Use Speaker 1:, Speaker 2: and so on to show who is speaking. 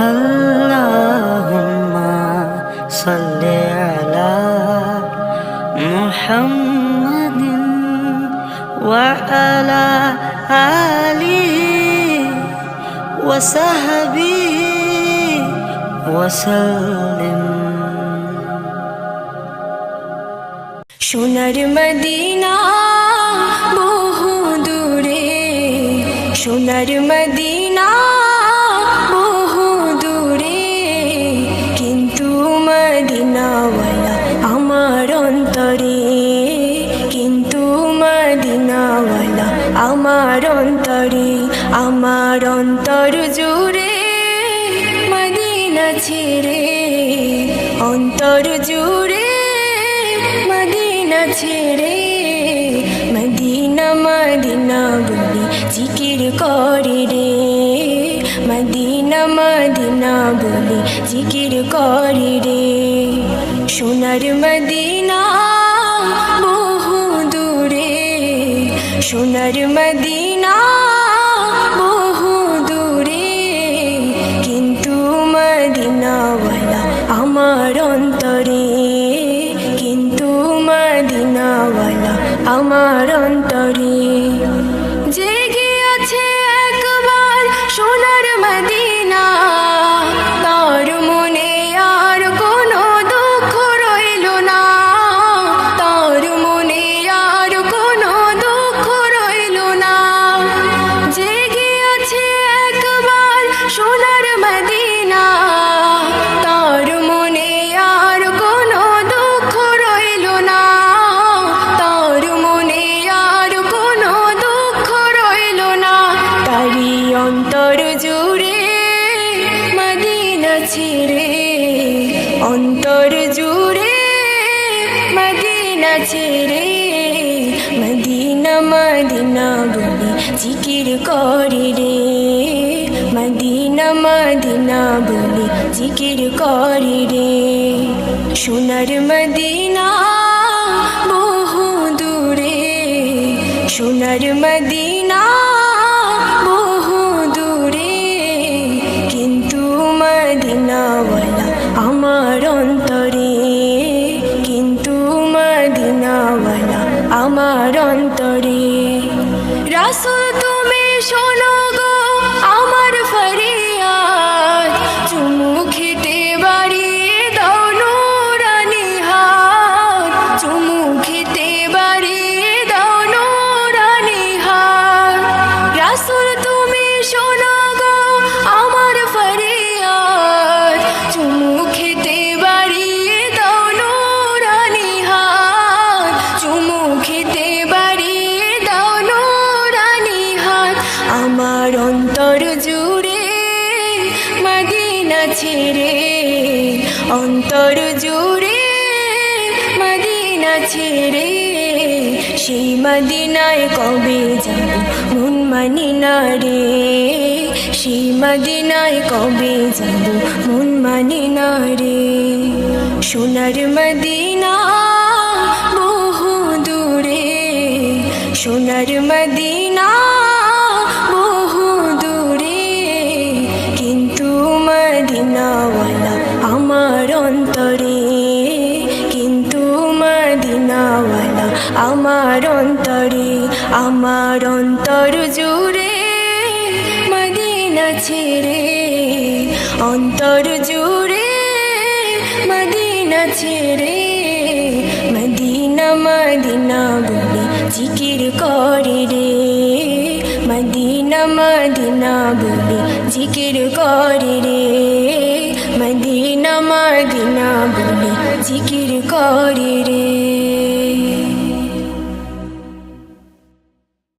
Speaker 1: আল্লাহুম্মা সাল্লি আলা মুহাম্মাদিন ওয়া আলা আলিহি ওয়া সাহবিহি ওয়া সাল্লিম।
Speaker 2: সোনার মদিনা বহু দূরে, সোনার মদিনা বহু দূরে, কিন্তু মদিনাওয়ালা আমার অন্তরে, কিন্তু মদিনাওয়ালা আমার অন্তরে, আমার অন্তর জুড়ে মদিনা ছেড়ে, অন্তর জুড়ে মদিনা ছেড়ে, মদিনা মদিনা বলে জিকির করে রে, মদিনা মদিনা বলে জিকির করে রে। সোনার মদিনা বহু দূরে, সোনার মদিনা বহু দূরে, কিন্তু মদিনাওয়ালা আমার অন্তরে, কিন্তু মদিনাওয়ালা আমার অন্তরে। জেগে আছে একবার সোনার মদিনা, তার মনে আর কোনো দুঃখ রইল না, তার মনে আর কোনো দুঃখ রইল না। জেগে আছে একবার সোনার মদিনা, তার মনে আর কোনো দুঃখ রইল না, তার মনে আর কোনো দুঃখ রইল না। তারি অন্তর জুড়ে মদিনা ছেড়ে, অন্তর জুড়ে মদিনা ছেড়ে, মদিনা মদিনা বলে জিকির করে রে, মদিনা মদিনা বলে জিকির করে রে। সোনার মদিনা বহু দূরে, সোনার মদিনা বহু দূরে, কিন্তু মদিনাওয়ালা আমার অন্তরে, কিন্তু মদিনাওয়ালা আমার অন্তরে। রাসূল তুমি শোনো গো আমার ফরিয়াদ, চুমু খেতে বাড়িয়ে দাও নূরানি হাত, চুমু খেতে বাড়িয়ে দাও নূরানি হাত। রাসূল তুমি শোনো গো আমার ফরিয়াদ, চুমু খেতে বাড়িয়ে দাও নূরানি হাত, চুমু খেতে বাড়িয়ে দাও নূরানি হাত। আমার অন্তর জুড়ে মদিনা ছেড়ে, অন্তর জুড়ে মদিনা ছেড়ে, সেই মদিনায় কবে যাব মন মানি না রে, সেই মদিনায় কবে যাব মন মানি না রে। সোনার মদিনা বহু দূরে, সোনার মদিনা বহু দূরে, কিন্তু মদিনাওয়ালা আমার অন্তরে, কিন্তু মদিনাওয়ালা আমার অন্তরে, আমার অন্তর জুড়ে মদিনা ছেড়ে, অন্তর জুড়ে মদিনা ছেড়ে, মদিনা মদিনা বলে জিকির করে রে, মদিনা মদিনা বলে জিকির করে রে, মদিনা মদিনা বলে জিকির করে রে।